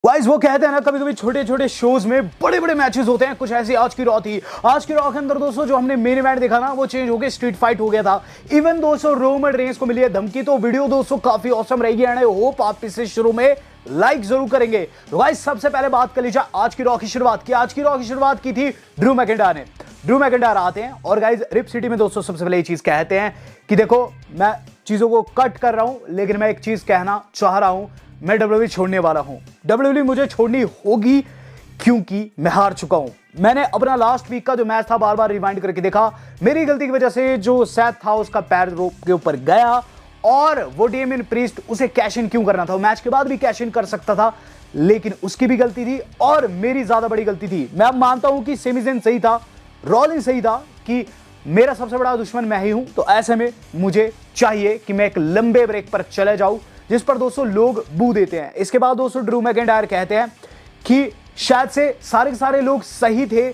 Guys वो कहते हैं ना, कभी कभी छोटे छोटे शोज में बड़े बड़े मैचेस होते हैं। कुछ ऐसी आज की रॉ थी। आज की रॉ के अंदर दोस्तों जो हमने मेन इवेंट देखा ना, वो चेंज हो गया, स्ट्रीट फाइट हो गया था। इवन दोस्तों रोमन रेंस को मिली है धमकी। तो वीडियो दोस्तों काफी औसम रहेगी एंड आई होप आप इसे शुरू में लाइक जरूर करेंगे। तो गाइस सबसे पहले बात कर लीजिए आज की रॉ की शुरुआत की। आज की रॉ की शुरुआत की थी ड्रू मैकिंटायर ने। ड्रू मैकिंटायर आते हैं और गाइस रिप सिटी में दोस्तों सबसे पहले ये चीज कहते हैं कि देखो मैं चीजों को कट कर रहा हूं, लेकिन मैं एक चीज कहना चाह रहा हूं, मैं डब्ल्यूडब्ल्यूई छोड़ने वाला हूं। डब्ल्यूडब्ल्यूई मुझे छोड़नी होगी क्योंकि मैं हार चुका हूं। मैंने अपना लास्ट वीक का जो मैच था बार बार रिवाइंड करके देखा। मेरी गलती की वजह से जो सेथ था उसका पैर रोप के ऊपर गया और वो डेमियन प्रीस्ट उसे कैश इन क्यों करना था। मैच के बाद भी कैश इन कर सकता था, लेकिन उसकी भी गलती थी और मेरी ज्यादा बड़ी गलती थी। मैं अब मानता हूं कि सेमी ज़ेन सही था, रॉलिंस सही था कि मेरा सबसे बड़ा दुश्मन मैं ही हूं। तो ऐसे में मुझे चाहिए कि मैं एक लंबे ब्रेक पर चले जाऊं, जिस पर दोस्तों लोग बू देते हैं। इसके बाद दोस्तों ड्रू मैकिंटायर कहते हैं कि शायद से सारे के सारे लोग सही थे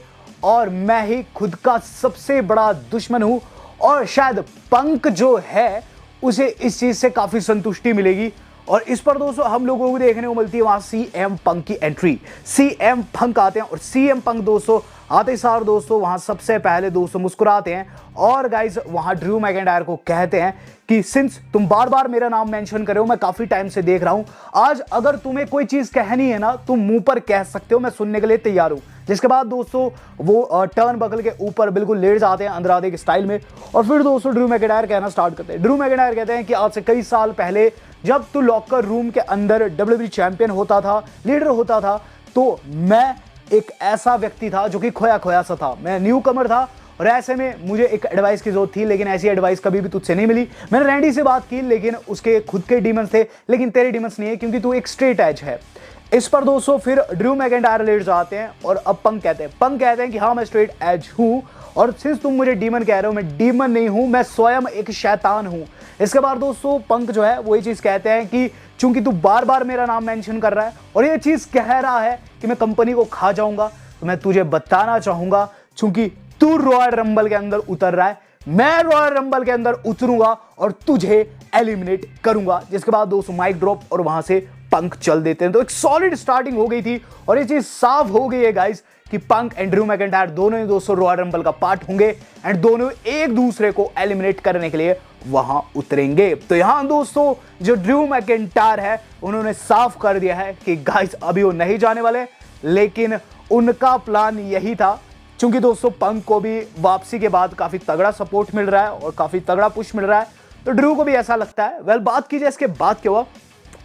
और मैं ही खुद का सबसे बड़ा दुश्मन हूं और शायद पंक जो है उसे इस चीज से काफी संतुष्टि मिलेगी। और इस पर दोस्तों हम लोगों को देखने को मिलती है वहां सीएम पंक की एंट्री। सीएम पंक आते हैं और सीएम पंक दोस्तों आते सार दोस्तों वहां सबसे पहले दोस्तों मुस्कुराते हैं और गाइस वहां ड्रू मैकिंटायर को कहते हैं कि सिंस तुम बार बार मेरा नाम मेंशन कर रहे हो, मैं काफी टाइम से देख रहा हूं, आज अगर तुम्हें कोई चीज कहनी है ना तुम मुंह पर कह सकते हो, मैं सुनने के लिए तैयार हूं। जिसके बाद दोस्तों वो टर्न बकल के ऊपर बिल्कुल लेट जाते हैं अंदरादे के स्टाइल में और फिर दोस्तों ड्रू मैकिंटायर कहना स्टार्ट करते हैं। ड्रू मैकिंटायर कहते हैं कि आज से कई साल पहले जब तू लॉकर रूम के अंदर डब्ल्यूडब्ल्यूई चैंपियन होता था, लीडर होता था, तो मैं एक ऐसा व्यक्ति था जो कि खोया खोया सा था। मैं न्यू कमर था और ऐसे में मुझे एक एडवाइस की जरूरत थी, लेकिन ऐसी एडवाइस कभी भी तुझसे नहीं मिली। मैंने रैंडी से बात की, लेकिन उसके खुद के डीमंस थे, लेकिन तेरे डीमंस नहीं है क्योंकि तू एक स्ट्रेट एज है। इस पर दोस्तों फिर ड्रू मैकिंटायर लेट जाते हैं और अब पंक कहते हैं कि हाँ मैं स्ट्रेट एज हूं और सिंस तुम मुझे डीमन कह रहे हो, मैं डीमन नहीं हूं, मैं स्वयं एक शैतान हूं। इसके बाद दोस्तों पंक जो है वो ये चीज कहते हैं कि चूंकि तू बार बार मेरा नाम मेंशन कर रहा है और ये चीज कह रहा है कि मैं कंपनी को खा जाऊंगा, तो मैं तुझे बताना चाहूंगा चूंकि तू रॉयल रंबल के अंदर उतर रहा है, मैं रॉयल रंबल के अंदर उतरूंगा और तुझे एलिमिनेट करूंगा। जिसके बाद दोस्तों माइक ड्रॉप और वहां से पंक चल देते हैं। तो एक सॉलिड स्टार्टिंग हो गई थी और ये चीज साफ हो गई है गाइस कि पंक एंड ड्रू मैकिंटायर दोनों ही दोस्तों रॉयल रंबल का पार्ट होंगे एंड दोनों एक दूसरे को एलिमिनेट करने के लिए वहां उतरेंगे। तो यहां दोस्तों जो ड्रू मैकिंटायर है उन्होंने साफ कर दिया है कि गाइस अभी वो नहीं जाने वाले, लेकिन उनका प्लान यही था। चूंकि दोस्तों पंक को भी वापसी के बाद काफी तगड़ा सपोर्ट मिल रहा है और काफी तगड़ा पुश मिल रहा है, तो ड्रू को भी ऐसा लगता है। वेल बात कीजिए इसके बाद क्या हुआ।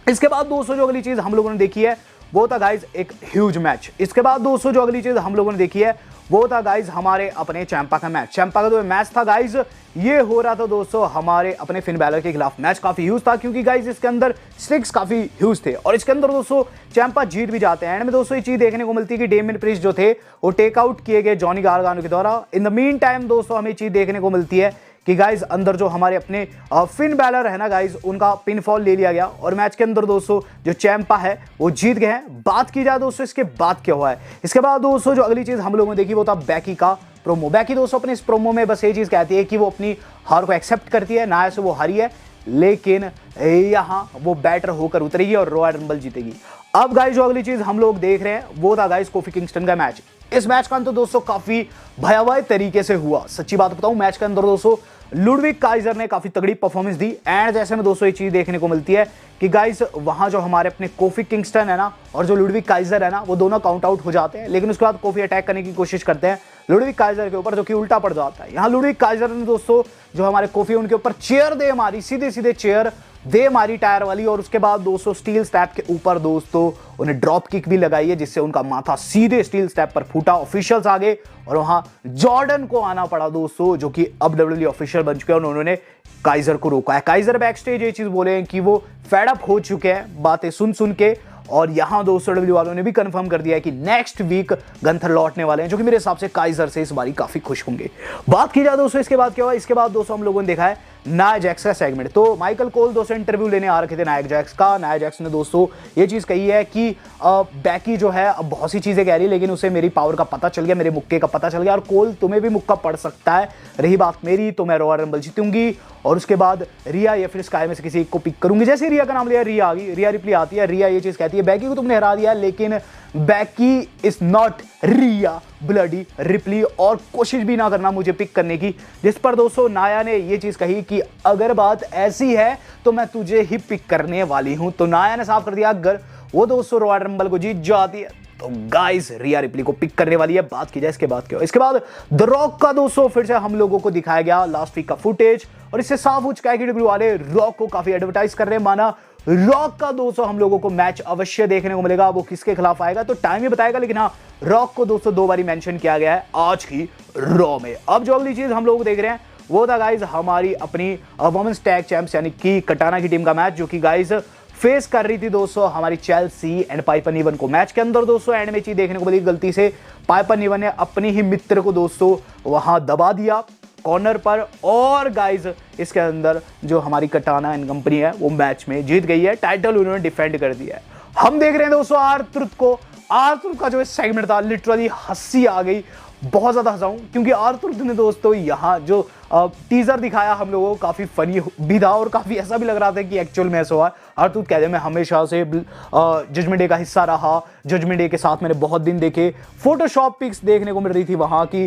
इसके बाद दोस्तों जो अगली चीज हम लोगों ने देखी है वो था गाइज एक ह्यूज मैच। इसके बाद दोस्तों जो अगली चीज हम लोगों ने देखी है वो था गाइज हमारे अपने चैंपा का मैच। चैंपा का जो मैच था गाइज ये हो रहा था दोस्तों हमारे अपने फिन बैलर के खिलाफ। मैच काफी ह्यूज था क्योंकि गाइज इसके अंदर स्टिक्स काफी ह्यूज थे और इसके अंदर दोस्तों चैंपा जीत भी जाते हैं। एंड में दोस्तों ये चीज देखने को मिलती है कि डेमियन प्रीस्ट जो थे वो टेक आउट किए गए जॉनी गारगानो के द्वारा। इन द मीन टाइम दोस्तों हमें चीज देखने को मिलती है कि गाइज अंदर जो हमारे अपने फिन बैलर है ना गाइज उनका पिनफॉल ले लिया गया और मैच के अंदर दोस्तों जो चैंपा है वो जीत गए हैं। बात की जाए दोस्तों इसके बाद क्या हुआ है। इसके बाद दोस्तों जो अगली चीज हम लोगों ने देखी वो था बैकी का प्रोमो। बैकी दोस्तों अपने इस प्रोमो में बस ये चीज कहती है कि वो अपनी हार को एक्सेप्ट करती है, ना ऐसे वो हारी है, लेकिन यहां वो बैटर होकर उतरेगी और रॉयल रंबल जीतेगी। अब गाइज जो अगली चीज हम लोग देख रहे हैं वो था गाइज कोफी किंगस्टन का मैच। इस मैच का अंत तो दोस्तों काफी भयावह तरीके से हुआ। सच्ची बात बताऊं, मैच के अंदर दोस्तों लुडविग काइजर ने काफी तगड़ी परफॉर्मेंस दी एंड जैसे में दोस्तों ये चीज देखने को मिलती है कि गाइस वहां जो हमारे अपने कोफी किंगस्टन है ना और जो लुडविग काइजर है ना वो दोनों काउंट आउट हो जाते हैं, लेकिन उसके बाद कोफी अटैक करने की कोशिश करते हैं लुडविग काइजर के ऊपर, जो कि उल्टा पड़ जाता है। यहाँ लुडविग काइजर ने दोस्तों जो हमारे कोफी उनके ऊपर चेयर दे मारी, सीधे सीधे चेयर दे मारी टायर वाली, और उसके बाद दोस्तों स्टील स्टैप के ऊपर दोस्तों उन्हें ड्रॉप किक भी लगाई है जिससे उनका माथा सीधे स्टील स्टैप पर फूटा। ऑफिशियल्स आ गए और वहां जॉर्डन को आना पड़ा दोस्तों, जो कि अब डब्ल्यूडब्ल्यूई ऑफिशियल बन चुके हैं। उन्होंने काइजर को रोका है। काइजर बैक स्टेज ये चीज बोले हैं कि वो फेड अप हो चुके हैं बातें सुन सुन के, और यहां दोस्तों डब्ल्यू वालों ने भी कंफर्म कर दिया है कि नेक्स्ट वीक गंथर लौटने वाले हैं, जो कि मेरे हिसाब से काइजर से इस बारी काफी खुश होंगे। बात की जाए दोस्तों इसके बाद क्या हुआ। इसके बाद दोस्तों हम लोगों ने देखा है नाया जैक्स का सेगमेंट। तो माइकल कोल दोस्तों इंटरव्यू लेने आ रखे थे नाया जैक्स का। नाया जैक्स ने दोस्तों ये चीज़ कही है कि बैकी जो है अब बहुत सी चीज़ें कह रही है, लेकिन उसे मेरी पावर का पता चल गया, मेरे मुक्के का पता चल गया, और कोल तुम्हें भी मुक्का पड़ सकता है। रही बात मेरी तो मैं रॉयल रंबल जीतूंगी और उसके बाद रिया या फिर स्काई में से किसी एक को पिक करूंगी। जैसे रिया का नाम लिया, रिया आ गई, रिया रिप्ली आती है। रिया ये चीज़ कहती है बैकी को तुमने हरा दिया, लेकिन Becky is not Rhea bloody Ripley, और कोशिश भी ना करना मुझे पिक करने की। जिस पर दोस्तों नाया ने ये चीज कही कि अगर बात ऐसी है तो मैं तुझे ही पिक करने वाली हूं। तो नाया ने साफ कर दिया अगर वो दोस्तों रॉयल रंबल को जीत जाती है तो गाइस रिया रिप्ली को पिक करने वाली है। बात की जाए इसके बाद क्या, इसके बाद द रॉक का दोस्तों फिर से हम लोगों को दिखाया गया लास्ट वीक का फुटेज, और इससे साफ हो चुका है कि डब्ल्यू वाले रॉक को काफी एडवर्टाइज कर रहे हैं। माना रॉक का दोस्तों हम लोगों को मैच अवश्य देखने को मिलेगा। वो किसके खिलाफ आएगा तो टाइम ही बताएगा, लेकिन हाँ रॉक को दोस्तों 2 बारी मेंशन किया गया है आज की रॉ में। अब जो अगली चीज हम लोग देख रहे हैं वो था गाइस हमारी अपनी वुमेन्स टैग चैंपियंस यानी कि कटाना की टीम का मैच, जो कि गाइस फेस कर रही थी दोस्तों हमारी चेल्सी एंड पाइपर निवन को। मैच के अंदर दोस्तों एंड में चीज देखने को मिली, गलती से पाइपर निवन ने अपने ही मित्र को दोस्तों वहां दबा दिया कॉर्नर पर, और गाइस इसके अंदर जो हमारी कटाना एंड कंपनी है वो मैच में जीत गई है, टाइटल उन्होंने डिफेंड कर दिया है। हम देख रहे हैं दोस्तों आर-ट्रुथ को। आर-ट्रुथ का जो सेगमेंट था लिटरली हंसी आ गई, बहुत ज्यादा हंसा हूं, क्योंकि आर-ट्रुथ ने दोस्तों यहाँ जो टीजर दिखाया हम लोगों को काफी फनी भी था और काफी ऐसा भी लग रहा था कि एक्चुअल में ऐसा हुआ। आर-ट्रुथ कहते हैं मैं हमेशा से जजमेंट डे का हिस्सा रहा, जजमेंट डे के साथ मैंने बहुत दिन देखे, फोटोशॉप पिक्स देखने को मिल रही थी वहां की,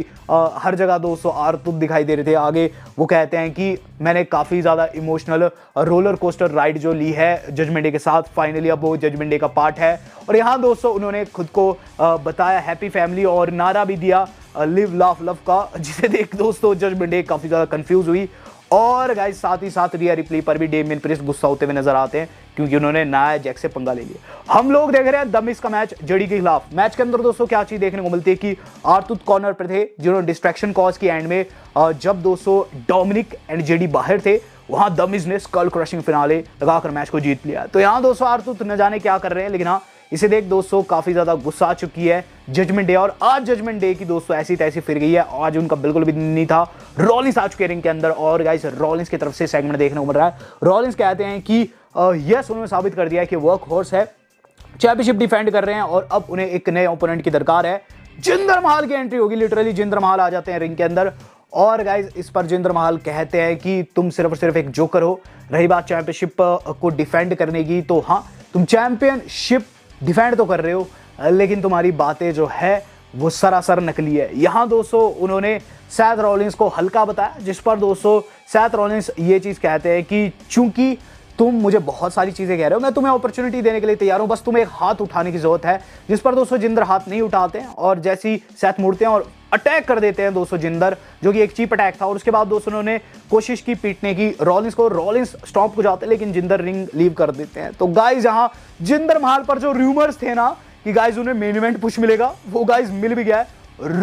हर जगह दोस्तों आर-ट्रुथ दिखाई दे रहे थे। आगे वो कहते हैं कि मैंने काफी ज्यादा इमोशनल रोलर कोस्टर राइड जो ली है जजमेंट डे के साथ, फाइनली अब वो जजमेंट डे का पार्ट है। और यहाँ दोस्तों उन्होंने खुद को बताया हैप्पी फैमिली और नारा भी दिया लिव लाफ लव का, जिसे देख दोस्तों जजमेंट डे काफी ज्यादा कंफ्यूज हुई। और गाइस साथ ही साथ रिया रिप्ली पर भी डेमियन प्रिस्ट गुस्सा होते हुए नजर आते हैं, क्योंकि उन्होंने नाया जैक से पंगा ले लिया। हम लोग देख रहे हैं द मिज का मैच जेडी के खिलाफ। मैच के अंदर दोस्तों क्या चीज देखने को मिलती है कि आर-ट्रुथ कॉर्नर पर थे जिन्होंने डिस्ट्रैक्शन कॉज की एंड में, जब दोस्तों डोमिनिक एंड जेडी बाहर थे वहां द मिज ने स्कल क्रशिंग फिनाले लगाकर मैच को जीत लिया। तो यहाँ दोस्तों आर-ट्रुथ न जाने क्या कर रहे हैं, लेकिन हाँ इसे देख दोस्तों काफी ज्यादा गुस्सा आ चुकी है जजमेंट डे, और आज जजमेंट डे की दोस्तों ऐसी तैसी फिर गई है। आज उनका बिल्कुल भी नहीं था। रॉलिंस आ चुके रिंग के अंदर, और गाइस रॉलिंस की तरफ से सेगमेंट देखने को मिल रहा है। रॉलिंस कहते हैं कि यस उन्होंने साबित कर दिया है कि वर्क हॉर्स है, चैंपियनशिप डिफेंड कर रहे हैं और अब उन्हें एक नए ओपोनेंट की दरकार है। जिंदर महल की एंट्री होगी, लिटरली जिंदर महल आ जाते हैं रिंग के अंदर, और गाइस इस पर जिंदर महल कहते हैं कि तुम सिर्फ और सिर्फ एक जोकर हो। रही बात चैंपियनशिप को डिफेंड करने की, तो हाँ तुम चैंपियनशिप डिफेंड तो कर रहे हो, लेकिन तुम्हारी बातें जो है वो सरासर नकली है। यहां दोस्तों उन्होंने सैथ रॉलिंस को हल्का बताया, जिस पर दोस्तों सैथ रॉलिंस ये चीज कहते हैं कि चूंकि तुम मुझे बहुत सारी चीजें कह रहे हो, मैं तुम्हें अपॉर्चुनिटी देने के लिए तैयार हूं, बस तुम्हें एक हाथ उठाने की जरूरत है। जिस पर दोस्तों जिंदर हाथ नहीं उठाते हैं, और जैसी सैथ मुड़ते हैं और अटैक कर देते हैं दोस्तों जिंदर, जो कि एक चीप अटैक था। और उसके बाद दोस्तों उन्होंने कोशिश की पीटने की रॉलिंस को, रॉलिंस स्टॉप हो जाते हैं, लेकिन जिंदर रिंग लीव कर देते हैं। तो गाइस यहाँ जिंदर महल पर जो रूमर्स थे ना कि गाइस उन्हें मेन इवेंट पुश मिलेगा, वो गाइस मिल भी गया है।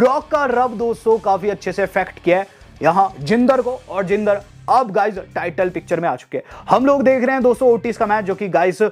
रॉक का रब दोस्तों काफी अच्छे से इफेक्ट किया है यहाँ जिंदर को, और जिंदर अब गाइस टाइटल पिक्चर में आ चुके हैं। हम लोग देख रहे हैं दोस्तों ओटीज का मैच, जो कि गाइस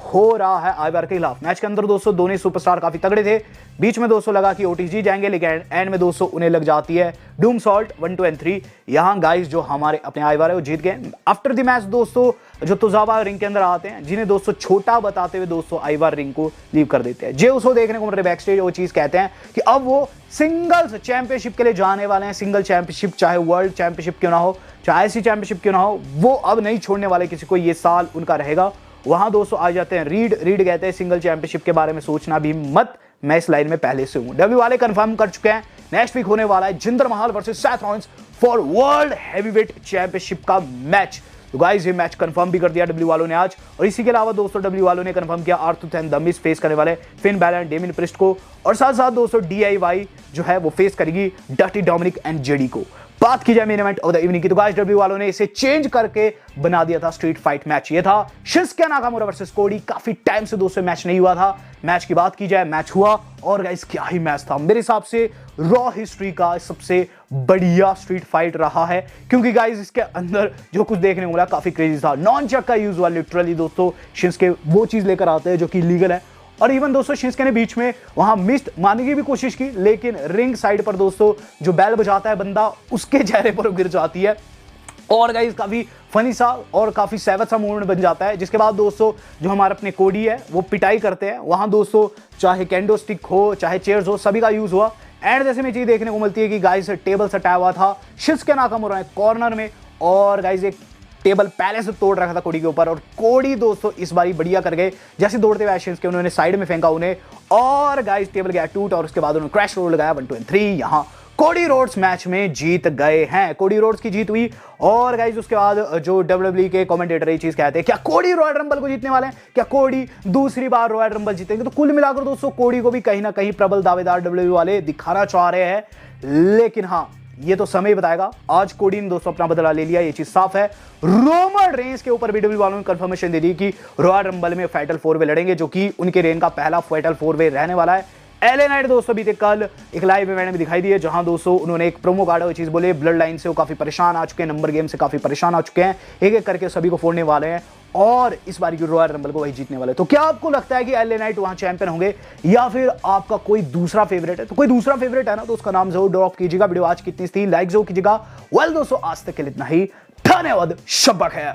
हो रहा है आईवार के खिलाफ। मैच के अंदर दोस्तों दोनों सुपरस्टार काफी तगड़े थे, बीच में दोस्तों लगा कि ओटीज जीत जाएंगे, लेकिन एंड में दोस्तों उन्हें लग जाती है डूम सॉल्ट 1, 2 एंड 3। यहां गाइस जो हमारे अपने आईवार है वो जीत गए। आफ्टर द मैच दोस्तों जो तुजावा रिंग के अंदर आते हैं, जिन्हें दोस्तों छोटा बताते हुए दोस्तों आईवार रिंग को लीव कर देते हैं। जे उसको देखने को मिल रहे बैक स्टेज, वो चीज कहते हैं कि अब वो सिंगल्स चैंपियनशिप के लिए जाने वाले हैं। सिंगल चैंपियनशिप, चाहे वर्ल्ड चैंपियनशिप क्यों ना हो, चाहे ऐसी चैंपियनशिप क्यों ना हो, वो अब नहीं छोड़ने वाले किसी को, ये साल उनका रहेगा। वहां दोस्तों आ जाते हैं रीड कहते हैं सिंगल चैंपियनशिप के बारे में सोचना भी मत, मैं इस लाइन में पहले से हूं। डब्ल्यू वाले कंफर्म कर चुके हैं नेक्स्ट वीक होने वाला है जिंदर महल versus Seth Rollins for world heavyweight championship का मैच। तो गाइस ये मैच कंफर्म भी कर दिया डब्ल्यू वालों ने आज। और इसी के अलावा दोस्तों डब्ल्यू वालों ने कंफर्म किया R Truth and the Miz face करने वाले Finn Balor and Damian Priest को, और साथ साथ दोस्तों डीआईवाई जो है वो फेस करेगी डर्टी डोमिनिक एंड जेडी को। बात की जाए main event of the evening की, तो गाइस डब्ल्यू वालों ने इसे चेंज करके बना दिया था स्ट्रीट फाइट मैच। ये था शिंसुके नाकामुरा वर्सेस कोडी। काफी टाइम से दोस्तों मैच नहीं हुआ था। मैच की बात की जाए, मैच हुआ, और गाइस क्या ही मैच था। मेरे हिसाब से रॉ हिस्ट्री का सबसे बढ़िया स्ट्रीट फाइट रहा है, क्योंकि गाइस इसके अंदर जो कुछ देखने को मिला काफी क्रेजी था। नॉन चक का यूज हुआ, लिटरली दोस्तों शिंसुके वो चीज लेकर आते हैं जो कि लीगल है, और इवन दोस्तों शिंसुके ने बीच में वहां मिस्ट मारने की भी कोशिश की, लेकिन रिंग साइड पर दोस्तों जो बैल बजाता है बंदा, उसके चेहरे पर गिर जाती है। और गाइस काफी फनी सा और काफी सैवज सा मोमेंट बन जाता है, जिसके बाद दोस्तों जो हमारे अपने कोडी है वो पिटाई करते हैं। वहां दोस्तों चाहे कैंडो स्टिक हो चाहे चेयर्स हो, सभी का यूज हुआ। एंड जैसे में चीज देखने को मिलती है कि गाइस टेबल सटाया हुआ था, शिस्के नाकामुरा है कॉर्नर में, और गाइस एक टेबल पहले से तोड़ रखा था कोडी के ऊपर, और कोडी दोस्तों इस बारी बढ़िया कर गए। जैसे दौड़ते हुए एशियंस के उन्होंने साइड में फेंका उन्हें, और गाइस टेबल गया टूट, और उसके बाद उन्होंने क्रैश रोड लगाया 1 2 3। यहां कोडी रोड्स मैच में जीत गए हैं, कोडी रोड्स की जीत हुई। और गाइस उसके बाद जो WWE के कमेंटेटर ये चीज कहते हैं, क्या कोडी रॉयल रंबल को जीतने वाले हैं, क्या कोडी दूसरी बार रॉयल रंबल जीतेंगे? तो कुल मिलाकर दोस्तों कोडी को भी कहीं ना कहीं प्रबल दावेदार WWE वाले दिखाना चाह रहे हैं, लेकिन हाँ ये तो समय बताएगा। आज कोडी ने दोस्तों अपना बदला ले लिया, ये चीज साफ है। रोमन रेंस के ऊपर WWE वालों ने कंफर्मेशन दे दी कि रॉयल रंबल में फाइटल 4 वे लड़ेंगे, जो कि उनके रेन का पहला फाइटल 4 वे रहने वाला है। एलए नाइट दोस्तों बीते कल एक लाइव इवेंट में दिखाई दिए, जहां दोस्तों उन्होंने एक प्रोमो कार्ड चीज बोले, ब्लड लाइन से वो काफी परेशान आ चुके हैं, नंबर गेम से काफी परेशान आ चुके हैं, एक एक करके सभी को फोड़ने वाले हैं, और इस बार की रॉयल रंबल को वही जीतने वाले। तो क्या आपको लगता है कि एलए नाइट वहां चैंपियन होंगे, या फिर आपका कोई दूसरा फेवरेट है? तो कोई दूसरा फेवरेट है ना, तो उसका नाम जरूर ड्रॉप कीजिएगा। वीडियो आज कितनी थी लाइक जरूर कीजिएगा। वेल दोस्तों आज तक के लिए इतना ही, धन्यवाद, शब्बा खैर।